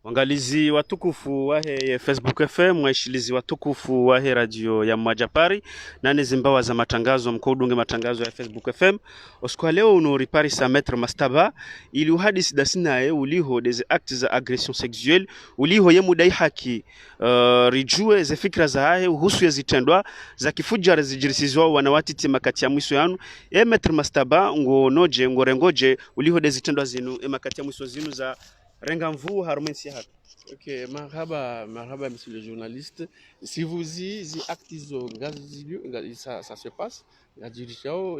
Wangalizi watukufu wahe Facebook FM, waishilizi watukufu wahe radio ya Mwajapari nane zimbawa za matangazo mkodunge matangazo ya Facebook FM. Oskwa leo unoripari sa Maître Mastaba ili uhadisi dasinae uliho des actes za agression sexuelle uliho ye mudai haki rijue ze fikra za hahe uhusu ya zitendwa za kifujara zijirisizwa wanawatiti makati ya mwiso yanu Maître Mastaba ngorengoje uliho des zitendwa zinu makati ya mwiso zinu za Rengamvu harumensi hapa. Ok, marhaba, monsieur le journaliste. Si vous y actes ça se passe, il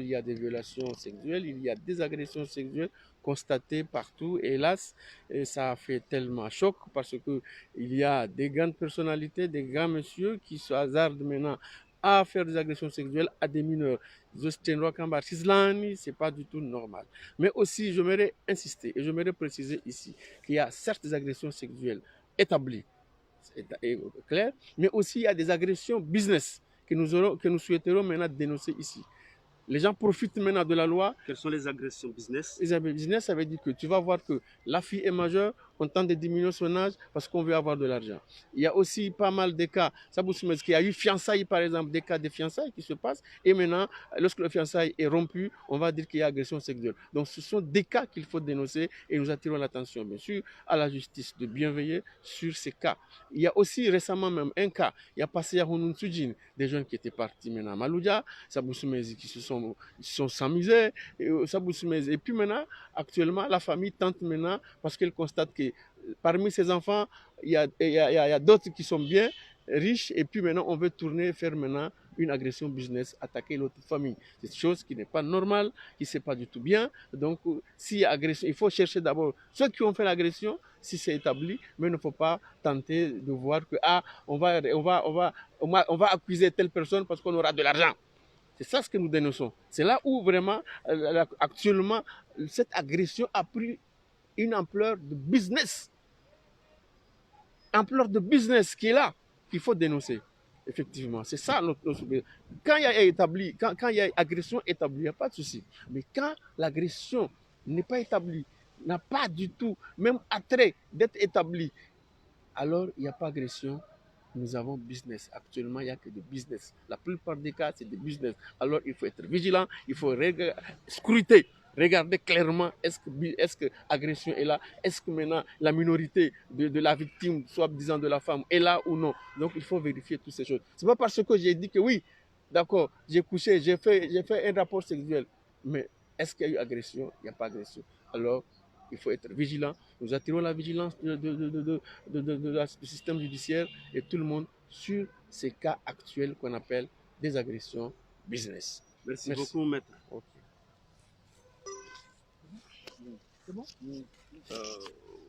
y a des violations sexuelles, il y a des agressions sexuelles constatées partout. Hélas, et ça fait tellement choc parce que il y a des grandes personnalités, des grands messieurs qui se hasardent maintenant à faire des agressions sexuelles à des mineurs. C'est pas du tout normal. Mais aussi, j'aimerais insister et j'aimerais préciser ici qu'il y a certaines agressions sexuelles établies, c'est clair, mais aussi il y a des agressions business que nous souhaiterons maintenant dénoncer ici. Les gens profitent maintenant de la loi. Quelles sont les agressions business? Les agressions business, ça veut dire que tu vas voir que la fille est majeure, on tente de diminuer son âge parce qu'on veut avoir de l'argent. Il y a aussi pas mal de cas, il y a eu fiançailles par exemple, des cas de fiançailles qui se passent, et maintenant, lorsque le fiançailles est rompu, on va dire qu'il y a agression sexuelle. Donc ce sont des cas qu'il faut dénoncer et nous attirons l'attention bien sûr à la justice de bien veiller sur ces cas. Il y a aussi récemment même un cas, il y a passé à Hunun Sujin, des jeunes qui étaient partis maintenant à Maloudia, qui se sont s'amusés, et puis maintenant, actuellement, la famille tente maintenant, parce qu'elle constate que parmi ses enfants, il y a d'autres qui sont bien riches, et puis maintenant, on veut faire maintenant une agression business, attaquer l'autre famille. C'est une chose qui n'est pas normale, qui n'est pas du tout bien. Donc, s'il y a agression, il faut chercher d'abord ceux qui ont fait l'agression, si c'est établi, mais il ne faut pas tenter de voir que, on va accuser telle personne parce qu'on aura de l'argent. C'est ça ce que nous dénonçons. C'est là où vraiment, actuellement, cette agression a pris une ampleur de business. Ampleur de business qui est là, qu'il faut dénoncer. Effectivement, c'est ça notre quand il y a agression établie, il n'y a pas de souci. Mais quand l'agression n'est pas établie, n'a pas du tout, même attrait d'être établie, alors il n'y a pas agression. Nous avons business. Actuellement, il n'y a que des business. La plupart des cas, c'est des business. Alors, il faut être vigilant, il faut scruter, regarder clairement est-ce que l'agression est là, est-ce que maintenant la minorité de la victime, soit disant de la femme, est là ou non. Donc, il faut vérifier toutes ces choses. Ce n'est pas parce que j'ai dit que oui, d'accord, j'ai couché, j'ai fait un rapport sexuel, mais est-ce qu'il y a eu agression? Il n'y a pas agression. Alors, il faut être vigilant. Nous attirons la vigilance du système judiciaire et tout le monde sur ces cas actuels qu'on appelle des agressions business. Merci beaucoup, maître. Okay. C'est bon?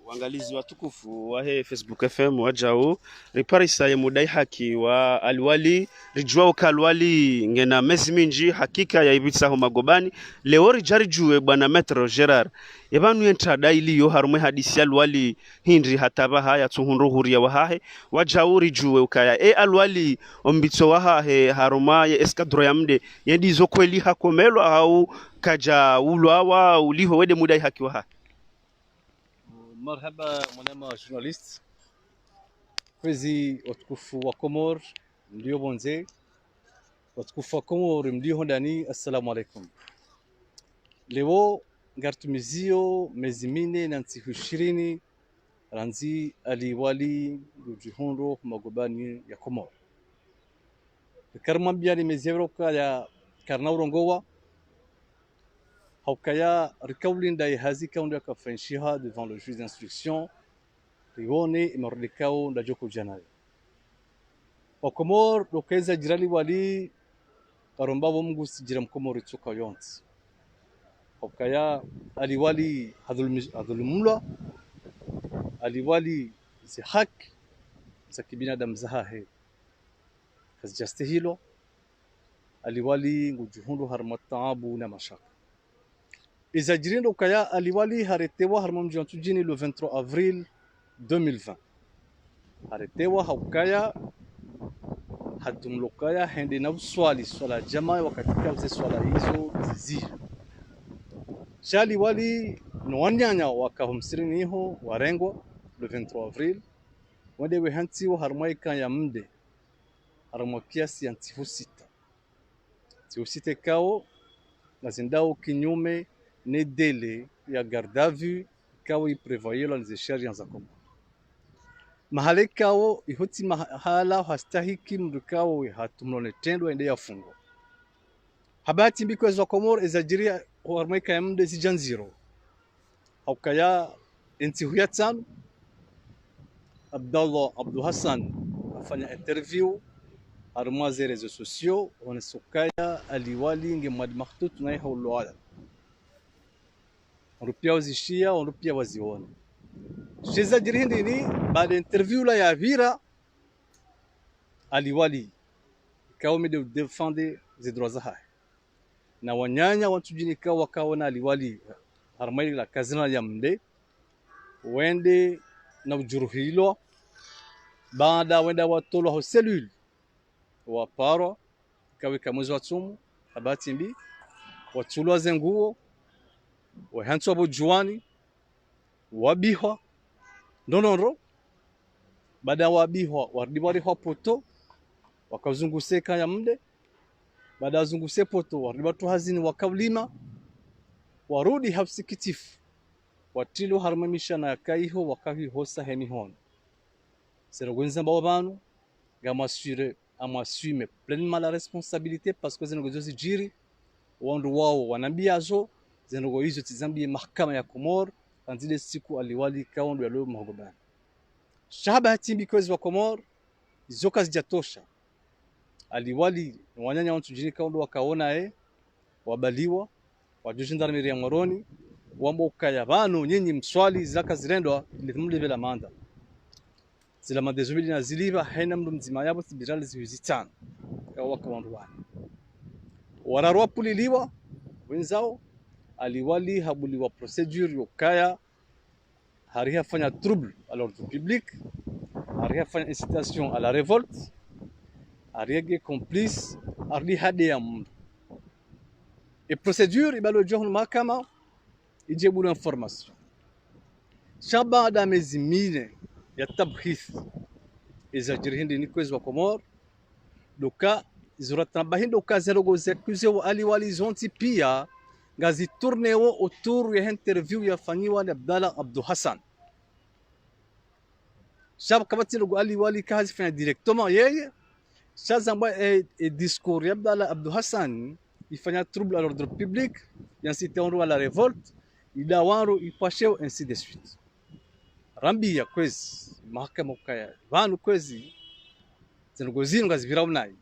Wangalizi watukufu wahe Facebook FM wajao riparisa ya mudai haki wa alwali rijwao kalwali ngena mezi minji hakika ya ibitsa ho magobani leo rijari juwe bwana Metro Gerard yabanu yenta daili yo harumwe hadisi alwali hindri hataba haya tuhunro huria wahahe wajao rijuwe ukaya alwali ombitso wahahe haruma ya eskadro ya mde yendizo kweli hakomelo au kaja ulwa uliho wede mudai haki wahahe. Marhaba mwanama journaliste kwezi watukufu wa Komor mlio bonze watukufu wa Komor mlio ndani, assalamu alaikum. Leo ngartumizio mezimine na nsiku 20 ranzi aliwali rujihondo magobani ya Komor karmambia ni mezevroka ya karnaurongowa Haukaya Rikaulinda et Hazika on a Frenchiha devant le juge d'instruction, Rione et Mordekao Ndajoko Janai. Au Comore, l'Okeza Jirali Wali, Karombavo Mungus Jiram Komori Tsukayont. Haukaya Aliwali Hadulumula, Aliwali Zehak, Sakibina Damzahe, Kazjastehilo, Aliwali Ngujuhundu Harmatabu Namashak. Izajirine Okaya aliwali haretewa harmamjantujini le 23 avril 2020. Haretewa haukaya hatumlokaya hende na swala jamaa wakatika uze swala hizo zizi. Shali wali nwanyanya wakahumsirini ho warengwa le 23 avril wende wehantiwa harmai kan ya mde harmwa kiasi ya ntifu sita kao na zindao kinyume ne dele ya garde à vue kao iprevoye la nzesharia za Komoro mahale kao ihoti mahala hastahiki mdu kao hatumlone tendo ende yafungwa habati mbiko za Komoro ezajiria harmai kan ya mde zijanziro haukaya enti huyatsan Abdallah Abdou Hassan afanya interview harma za réseaux sociaux wanasukaya aliwali nge mad makhtut na hawlo ala rupia wazishia rupia waziona shiza jirindi ni baada interview la ya vira aliwali kaome de défendre les droits za na wanyanya watujini kawa kaona aliwali harma la kazina ya mde wende na ujuruhilo baada wenda watolo ho cellule wa paro kaweka mwezi wa tsumu habati mbi watulwa zenguo wa hantu abo juani wabihwa ndonoro baada wabihwa wardibari ho poto wakazunguseka ya mde baada zunguse poto wardibatu hazini wakawlima warudi hapsikitifu watilo harmamisha na kaiho wakahi hosa hemi hon serogonza bawabanu gama assurer assume pleinement la responsabilité parce que zenogozo zijiri wandu wao wanambiazo zenogo hizo tizambie mahakama ya Komoro kanzile siku aliwali kaondo ya leo mahogobani shaba hatimbi kwezi wa Komoro zoka zijatosha aliwali wanyanya wantu jini kaondo wakaona wabaliwa wajujendarmeri ya Moroni wamboka ya banu nyinyi mswali zaka zirendwa litumulivela manda zila madezubili na ziliba haina mdu mzima yabo tibirali ziwizitana kawa kawanduani wararwa puliliwa wenzao aliwali habuliwa procedure yokaya hariha fanya trouble à l'ordre public hariha fanya incitation à la révolte hariha complice hariha de ya mdu et procedure ibalo john mahakama ijebu information shaba da mezimine ya tabhith izajiri hindi ni kwezi wa Komoro doka zuratambahindo kazerogo zekuse wa aliwali zonti pia ngazi tourneo autour ya interview ya fanyiwa na Abdallah Abdou Hassan shaba kabati logo aliwali kazi fanya directement yeye shazamba discours ya Abdallah Abdou Hassan ifanya trouble à l'ordre public inciter à la révolte ila waro ipasheo ainsi de suite rambi ya kwezi mahakama kaya vanu kwezi zenogozino ngazivira unai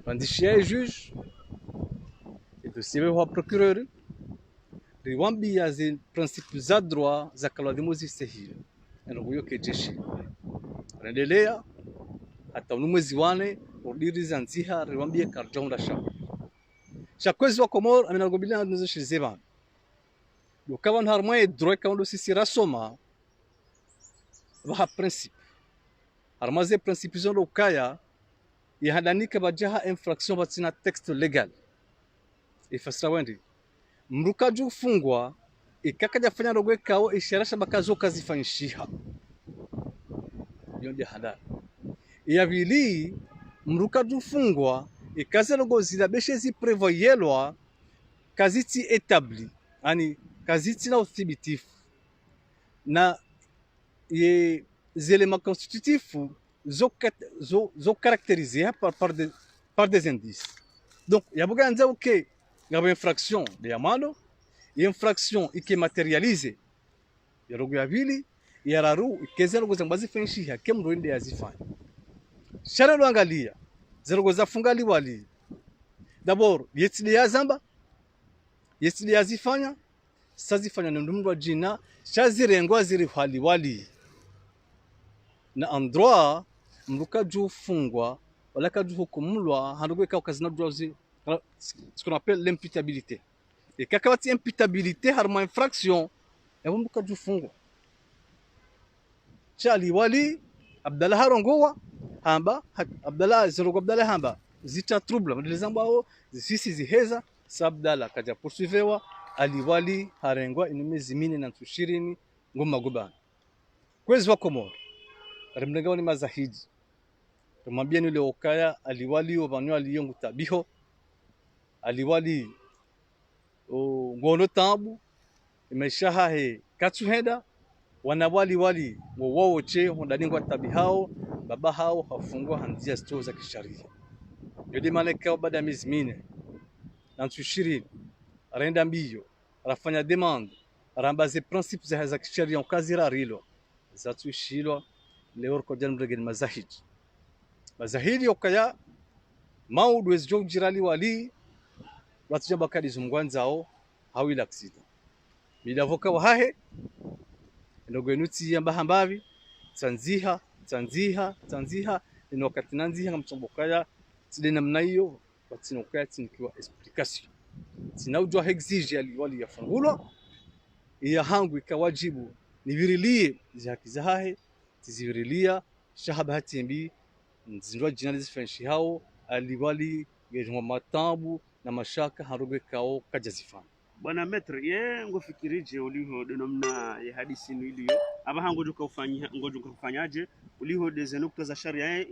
bandishia juge et dossier wa procureur riwambi ya zi principes za droit za kaladimuzi sehili enogoyo kejeshi rendelea hata unumwezi wane udiri zanziha riwambi ya karjonda shakwezi wa Komoro amenagobilia nazo shizeba dokawa harmoye droit kaondo sisi rasoma va principe armaze principe zo kaya yahadanika bajaha infraction batina texte legal ifasra wendi mruka ju fungwa ikakaja fanya rogwe kao isharasha bakazo kazifanyishiha yonde hada ya vili mruka ju fungwa ikaze logo zilabeshe zi prevoyelwa kaziti établi ani kaziti na uthibitifu na ye éléments constitutifs zo caractérisés par des indices. Donc, il y a beaucoup de gens qui ont infraction de Yamano, infraction qui est matérialisée. Il y a beaucoup il y a raru keze logo zambazi fenshi ya kemro inde yazifanya. Shara lo angalia, zerogo zafunga liwali. D'abord, yetili ya zamba, yetili yazifanya, sazifanya ndumwa jina, shazirengwa ziri wali. Na endroit mruka ju fungwa wala ka ju hukumulwa handogwe ka kazina drozi ce qu'on appelle l'imputabilité et kakawati imputabilité harma infraction ya mruka ju fungwa chali wali Abdallah harongowa hamba Abdallah zerogo Abdallah hamba zita trouble mdelezambao zisisi ziheza sabdala kaja poursuivewa aliwali harengwa inumezi mine na 20 ngoma gobana kwezi wa Komoro remnegao ni mazahidi tumwambia ni leokaya aliwali obanyo aliyongu tabiho aliwali ngono tambu imeshaha he katsuheda wanawali wali wowo che hondalingwa tabihao baba hao hafungwa hanzia sto za kisharia yodi maleka baada ya miezi minne na 20 arenda mbio arafanya demande arambaze principes za kisharia ukazira rilo za tushilwa leo kwa jana mregen mazahidi okaya maudu ezjo jirali wali watija bakadi zumgwanzao hawila aksida midavoka wahahe ndogenuti yamba hambavi tanziha ni wakati nanziha mtombokaya tide namna hiyo watinokaya tinikiwa explication tinaujwa exige aliwali yafungulwa iya hangu ikawajibu nivirilie zihaki zahahe tizivirilia shahaba hatimbi nzindwa jinali zifenshi hao aliwali yejwa matambu na mashaka haruge kao kajazifana bwana metre ye ngofikirije uliho denomna ya hadisi iliyo aba hango ngojuka ufanyaje uliho deze nukta za sharia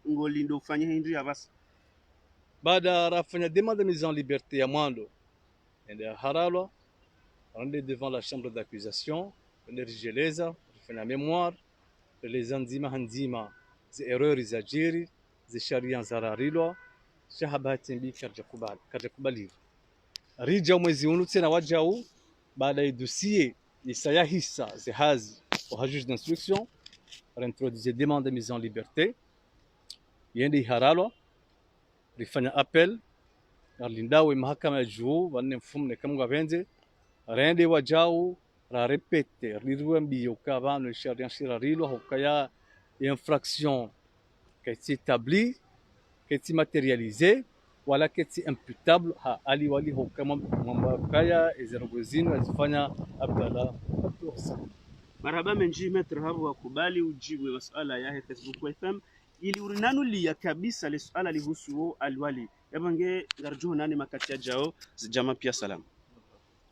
ngoli ndo ufanye hindi abasi baada rafanya demande de mise en liberté ya mwando ende haralwa rende devant la chambre d'accusation energieleza kufanya mémoire les anzima hanzima zi erreurs za jiri zi sharia zararilwa shahaba timbi karja kubali rija mwezi unu tena wajau baada ya dossier isaya hisa zihazi wa juge d'instruction réintroduire demande de mise en liberté yende haralwa rifanya appel arlindawe mahakama ya juu wanne mfumne kamwa benze rende wajau ra répéter rirwe mbio kavano sharia shirarilo hokaya infraction qui est établie qui est matérialisée wala keti imputable ha aliwali hokama mwambakaya ezerogozino azifanya abdala atusa marhaba menji metre habu wakubali ujibu masuala ya Facebook FM ili urinanu liya kabisa le suala lihusu aliwali yabange garjuhu nani makati ya jao zijama pia salamu